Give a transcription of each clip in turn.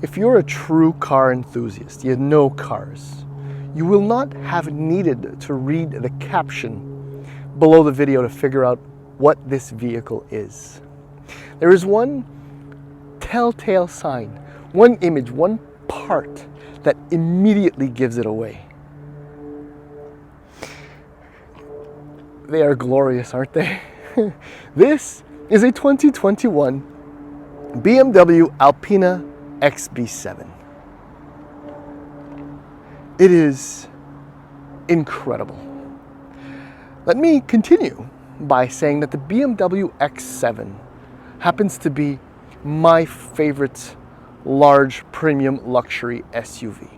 If you're a true car enthusiast, you know cars, you will not have needed to read the caption below the video to figure out what this vehicle is. There is one telltale sign, one image, one part that immediately gives it away. They are glorious, aren't they? This is a 2021 BMW Alpina XB7. It is incredible. Let me continue by saying that the BMW X7 happens to be my favorite large premium luxury SUV.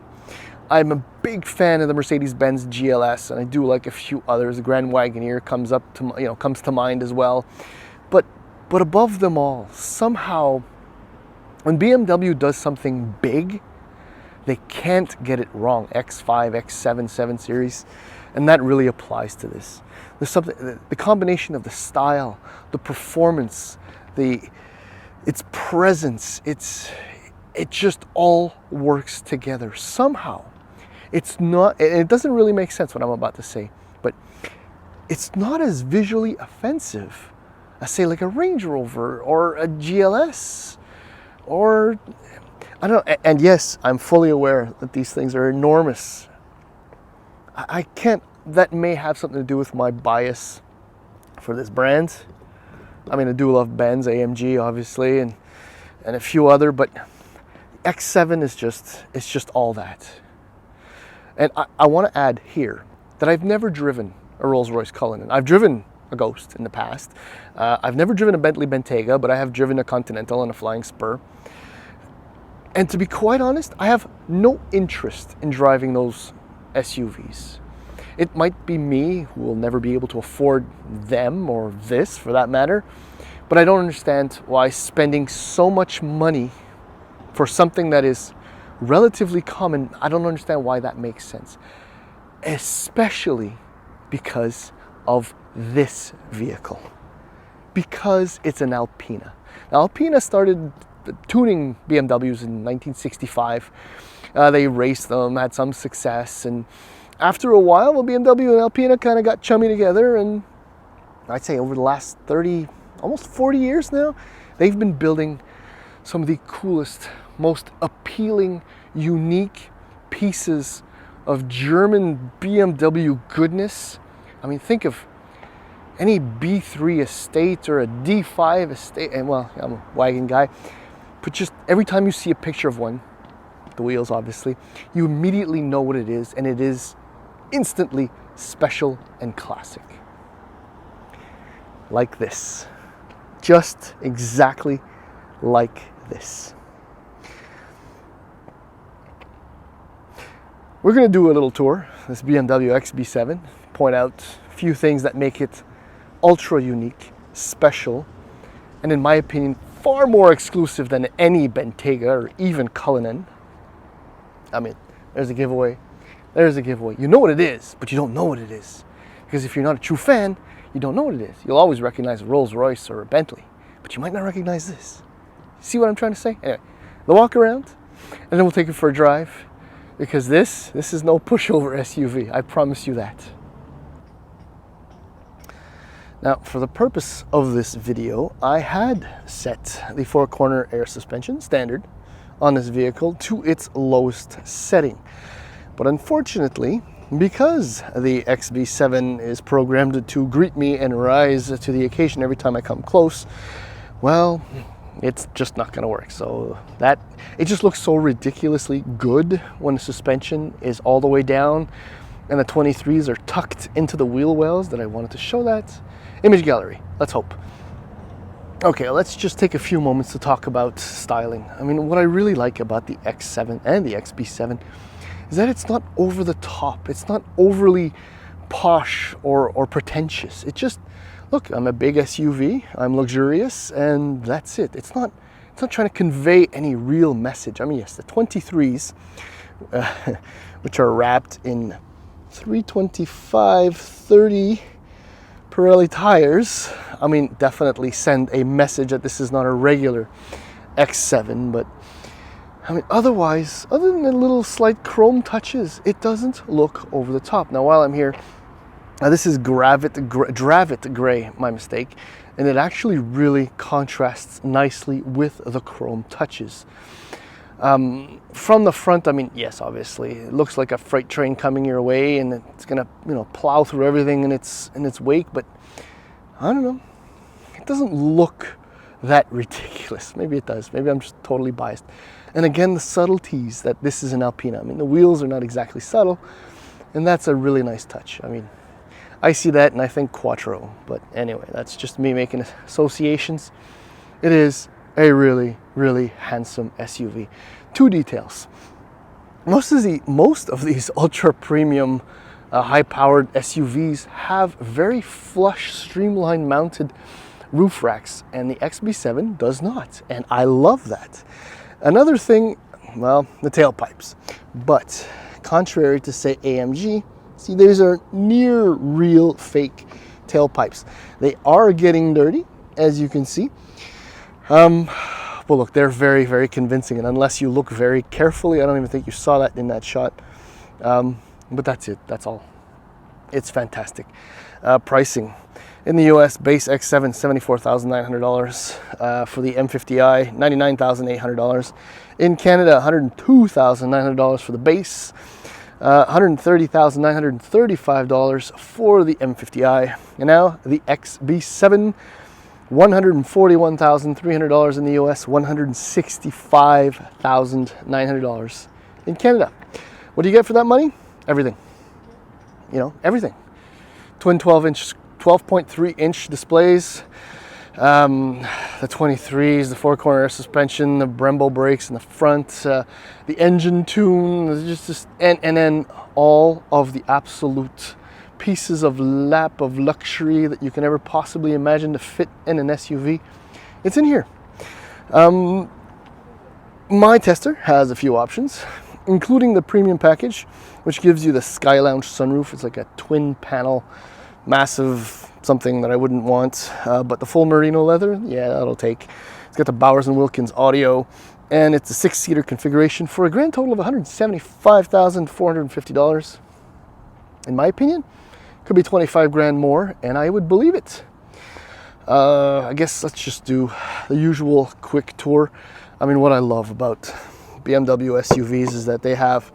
I'm a big fan of the Mercedes-Benz GLS, and I do like a few others. The Grand Wagoneer comes to mind as well. But above them all, somehow, when BMW does something big, they can't get it wrong. X5, X7, 7 Series, and that really applies to this. There's something, the combination of the style, the performance, its presence, it just all works together somehow. It's not, it doesn't really make sense what I'm about to say, but it's not as visually offensive as, say, like a Range Rover or a GLS or, I don't know. And yes, I'm fully aware that these things are enormous. I can't, that may have something to do with my bias for this brand. I mean, I do love Benz, AMG, obviously, and a few other, but X7 is just all that. And I want to add here that I've never driven a Rolls Royce Cullinan. I've driven a Ghost in the past. I've never driven a Bentley Bentayga, but I have driven a Continental and a Flying Spur. And to be quite honest, I have no interest in driving those SUVs. It might be me who will never be able to afford them, or this for that matter, but I don't understand why spending so much money for something that is relatively common, I don't understand why that makes sense. Especially because of this vehicle. Because it's an Alpina. Now, Alpina started tuning BMWs in 1965. They raced them, had some success, and after a while, well, BMW and Alpina kind of got chummy together, and I'd say over the last 30, almost 40 years now, they've been building some of the coolest, most appealing, unique pieces of German BMW goodness. I mean, think of any B3 estate or a D5 estate, and well, I'm a wagon guy, but just every time you see a picture of one, the wheels obviously, you immediately know what it is, and it is instantly special and classic. Like this. Just exactly like this. We're going to do a little tour, this BMW XB7, point out a few things that make it ultra unique, special, and in my opinion, far more exclusive than any Bentayga or even Cullinan. I mean, there's a giveaway. There's a giveaway. You know what it is, but you don't know what it is. Because if you're not a true fan, you don't know what it is. You'll always recognize a Rolls Royce or a Bentley, but you might not recognize this. See what I'm trying to say? Anyway, the walk around, and then we'll take it for a drive, because this is no pushover SUV. I promise you that. Now, for the purpose of this video, I had set the four-corner air suspension standard on this vehicle to its lowest setting. But unfortunately, because the XB7 is programmed to greet me and rise to the occasion every time I come close, well, it's just not going to work. So that, it just looks so ridiculously good when the suspension is all the way down and the 23s are tucked into the wheel wells that I wanted to show that. Image gallery, let's hope. Okay, let's just take a few moments to talk about styling. I mean, what I really like about the X7 and the XB7 is that it's not over the top. It's not overly posh or pretentious. It just, look, I'm a big SUV, I'm luxurious, and that's it. It's not trying to convey any real message. I mean, yes, the 23s, which are wrapped in 325, 30 Pirelli tires, I mean, definitely send a message that this is not a regular X7, but I mean, otherwise, other than the little slight chrome touches, it doesn't look over the top. Now, while I'm here, this is Dravit Gray, my mistake, and it actually really contrasts nicely with the chrome touches. From the front, I mean, yes, obviously, it looks like a freight train coming your way, and it's gonna, plow through everything in its wake. But I don't know, it doesn't look that ridiculous. Maybe it does. Maybe I'm just totally biased. And again, the subtleties that this is an Alpina. I mean, the wheels are not exactly subtle, and that's a really nice touch. I mean, I see that and I think Quattro, but anyway, that's just me making associations. It is a really, really handsome SUV. Two details. Most of these ultra premium, high-powered SUVs have very flush, streamline mounted roof racks, and the XB7 does not, and I love that. Another thing, well, the tailpipes. But contrary to, say, AMG, see, these are near real fake tailpipes. They are getting dirty, as you can see. Well, look, they're very, very convincing, and unless you look very carefully, I don't even think you saw that in that shot. But that's it. That's all. It's fantastic. Pricing. In the US, base X7, $74,900. For the M50i, $99,800. In Canada, $102,900 for the base. $130,935 for the M50i. And now the XB7, $141,300 in the US, $165,900 in Canada. What do you get for that money? Everything. Everything. Twin 12.3 inch displays, the 23s, the four-corner air suspension, the Brembo brakes in the front, the engine tune, and then all of the absolute pieces of luxury that you can ever possibly imagine to fit in an SUV. It's in here. My tester has a few options, including the premium package, which gives you the Sky Lounge sunroof. It's like a twin panel, massive something that I wouldn't want, but the full merino leather, yeah, that'll take. It's got the Bowers & Wilkins audio, and it's a 6-seater configuration for a grand total of $175,450. In my opinion, could be 25 grand more, and I would believe it. I guess let's just do the usual quick tour. I mean, what I love about BMW SUVs is that they have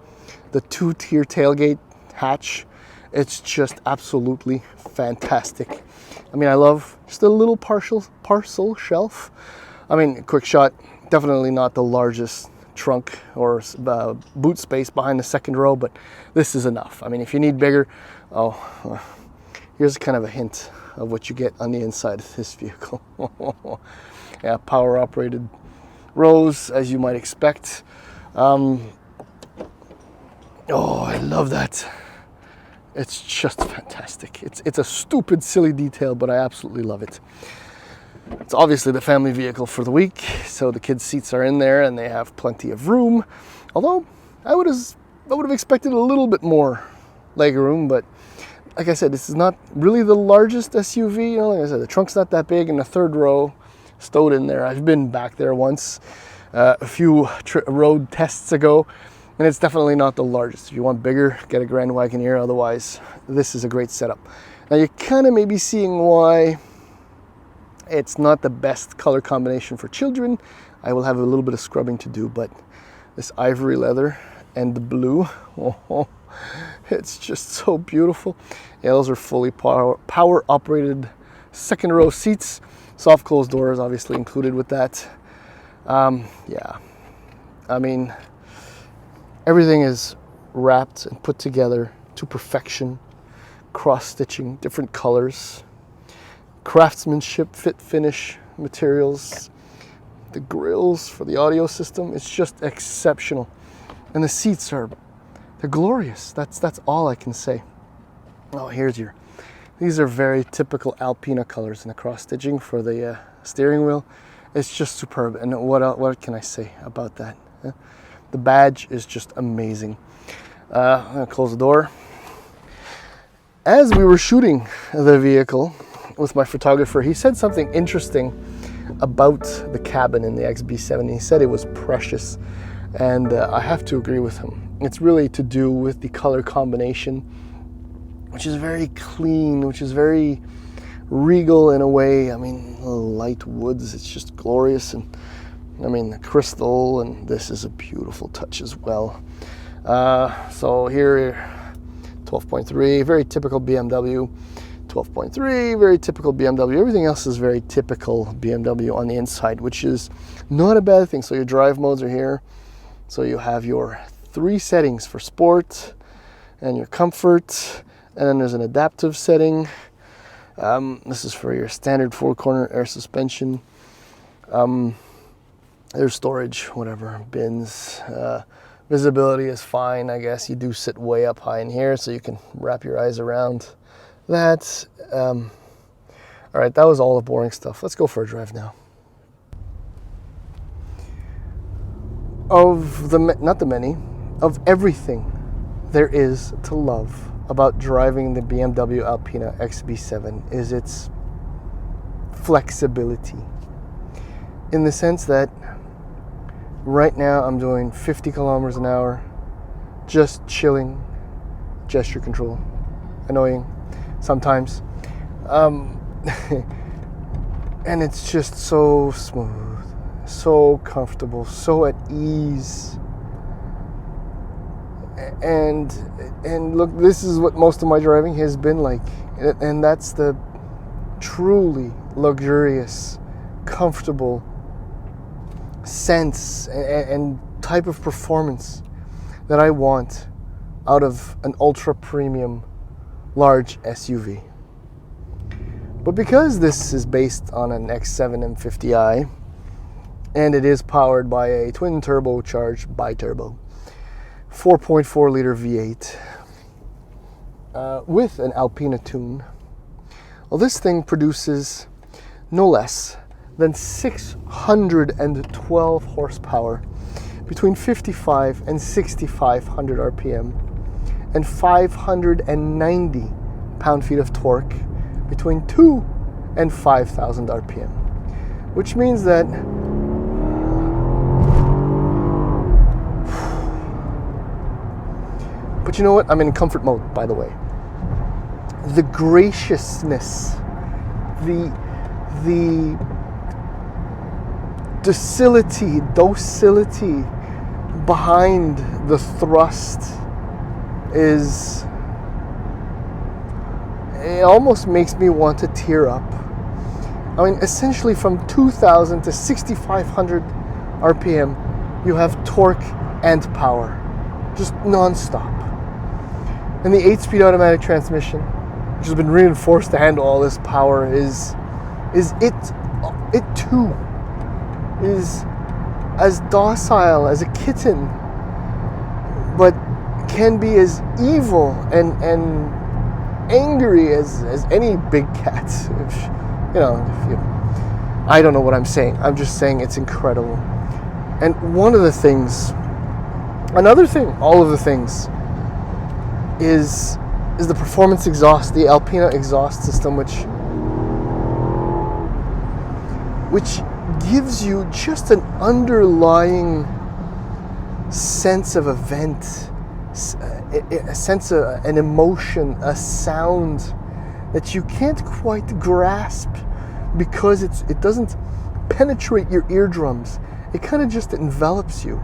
the 2-tier tailgate hatch. It's just absolutely fantastic. I mean, I love just a little parcel shelf. I mean, quick shot, definitely not the largest trunk or boot space behind the second row, but this is enough. I mean, if you need bigger, here's kind of a hint of what you get on the inside of this vehicle. Yeah, power operated rows, as you might expect. Oh, I love that. It's just fantastic. It's a stupid, silly detail, but I absolutely love it. It's obviously the family vehicle for the week, so the kids' seats are in there and they have plenty of room. Although I would have expected a little bit more leg room, but like I said, this is not really the largest SUV. Like I said, the trunk's not that big, and the third row stowed in there. I've been back there once, a few road tests ago, and it's definitely not the largest. If you want bigger, get a Grand Wagoneer. Otherwise, this is a great setup. Now you're kind of maybe seeing why it's not the best color combination for children. I will have a little bit of scrubbing to do, but this ivory leather and the blue, it's just so beautiful. Yeah, those are fully power operated second row seats. Soft closed doors obviously included with that. Yeah, I mean, everything is wrapped and put together to perfection. Cross stitching, different colors, craftsmanship, fit finish materials, the grills for the audio system. It's just exceptional, and the seats they're glorious. That's all I can say. Oh, these are very typical Alpina colors, and the cross stitching for the steering wheel. It's just superb. And what can I say about that? The badge is just amazing. I'm gonna close the door. As we were shooting the vehicle with my photographer, he said something interesting about the cabin in the XB7. He said it was precious. And I have to agree with him. It's really to do with the color combination, which is very clean, which is very regal in a way. I mean, light woods, it's just glorious. And I mean, the crystal, and this is a beautiful touch as well. So here, 12.3, very typical BMW. 12.3, very typical BMW. Everything else is very typical BMW on the inside, which is not a bad thing. So your drive modes are here. So you have your 3 settings for sport and your comfort, and then there's an adaptive setting. This is for your standard 4-corner air suspension. There's storage, whatever, bins. Visibility is fine, I guess. You do sit way up high in here, so you can wrap your eyes around that. All right, that was all the boring stuff. Let's go for a drive now. Of everything there is to love about driving the BMW Alpina XB7 is its flexibility. In the sense that right now I'm doing 50 kilometers an hour, just chilling, gesture control, annoying sometimes. And it's just so smooth, so comfortable, so at ease. And look, this is what most of my driving has been like. And that's the truly luxurious, comfortable sense and type of performance that I want out of an ultra premium large SUV. But because this is based on an X7 M50i and it is powered by a twin turbocharged bi-turbo 4.4 liter V8 with an Alpina tune, well, this thing produces no less than 612 horsepower between 55 and 6,500 RPM and 590 pound-feet of torque between 2 and 5,000 RPM, which means that but you know what? I'm in comfort mode, by the way. The graciousness, the docility behind the thrust is, it almost makes me want to tear up. I mean, essentially from 2,000 to 6,500 RPM, you have torque and power, just non-stop. And the 8-speed automatic transmission, which has been reinforced to handle all this power, it too is as docile as a kitten, but can be as evil and angry as any big cat. I don't know what I'm saying. I'm just saying it's incredible. And all of the things is the performance exhaust, the Alpina exhaust system, which gives you just an underlying sense of event, a sense of an emotion, a sound that you can't quite grasp because it doesn't penetrate your eardrums. It kind of just envelops you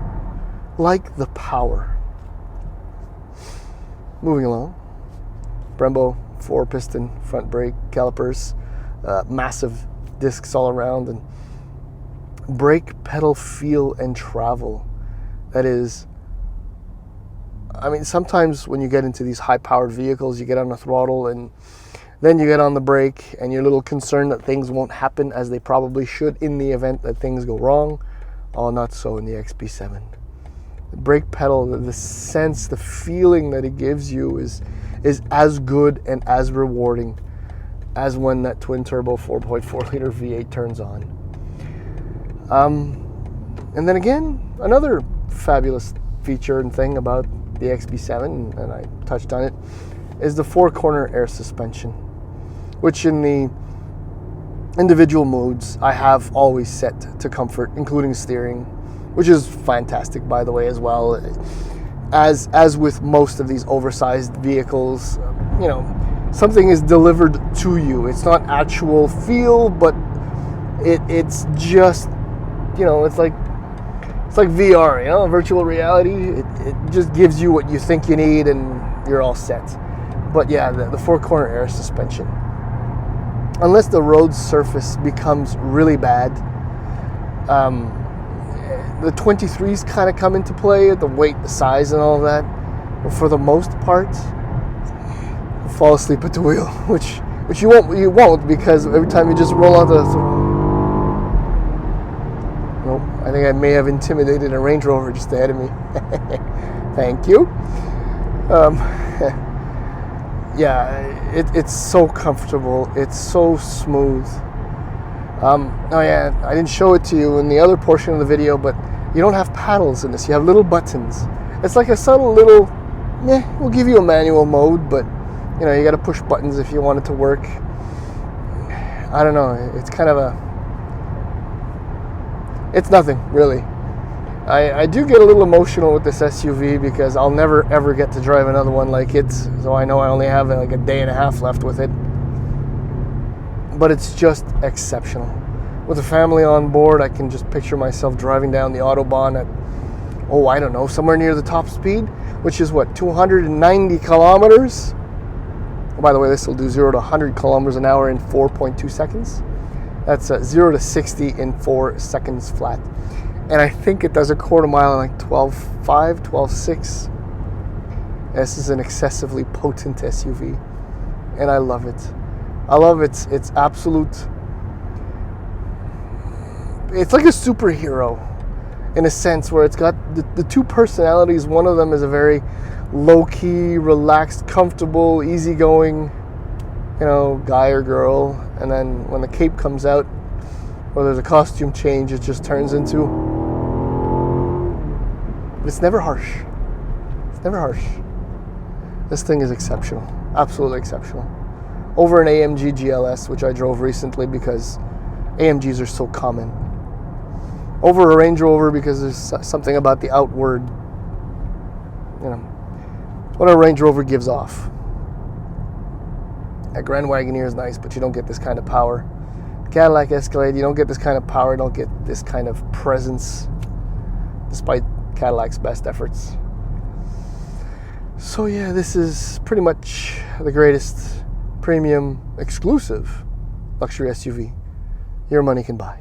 like the power. Moving along, Brembo 4-piston front brake calipers, massive discs all around, and brake pedal feel and travel. That is, I mean, sometimes when you get into these high-powered vehicles, you get on the throttle and then you get on the brake and you're a little concerned that things won't happen as they probably should in the event that things go wrong. Oh, not so in the XB7. The brake pedal, the sense, the feeling that it gives you is as good and as rewarding as when that twin-turbo 4.4 liter V8 turns on. And then again, another fabulous feature and thing about the XB7, and I touched on it, is the 4-corner air suspension, which in the individual modes I have always set to comfort, including steering, which is fantastic, by the way, as well. As with most of these oversized vehicles, you know, something is delivered to you. It's not actual feel, but it's just, you know, it's like VR, you know, virtual reality. It just gives you what you think you need, and you're all set. But yeah, the four-corner air suspension, unless the road surface becomes really bad, the 23s kind of come into play, the weight, the size, and all of that. But for the most part, you fall asleep at the wheel, which you won't, because every time you just roll out nope, I think I may have intimidated a Range Rover just ahead of me. Thank you. Yeah, it's so comfortable. It's so smooth. Oh yeah, I didn't show it to you in the other portion of the video, but you don't have paddles in this. You have little buttons. It's like a subtle little, we'll give you a manual mode, but you know, you got to push buttons if you want it to work. I don't know. It's kind of it's nothing really. I do get a little emotional with this SUV because I'll never ever get to drive another one like it. So I know I only have like a day and a half left with it. But it's just exceptional. With a family on board, I can just picture myself driving down the Autobahn at, I don't know, somewhere near the top speed, which is what, 290 kilometers? Oh, by the way, this will do 0 to 100 kilometers an hour in 4.2 seconds. That's 0 to 60 in 4 seconds flat. And I think it does a quarter mile in like 12.5, 12.6. This is an excessively potent SUV, and I love it. I love its absolute. It's like a superhero in a sense, where it's got the two personalities. One of them is a very low-key, relaxed, comfortable, easygoing, you know, guy or girl. And then when the cape comes out, or there's a costume change, it just turns into. But it's never harsh. It's never harsh. This thing is exceptional. Absolutely exceptional. Over an AMG GLS, which I drove recently because AMGs are so common. Over a Range Rover because there's something about the outward, you know, what a Range Rover gives off. A Grand Wagoneer is nice, but you don't get this kind of power. Cadillac Escalade, you don't get this kind of power, you don't get this kind of presence, despite Cadillac's best efforts. So yeah, this is pretty much the greatest premium exclusive luxury SUV your money can buy.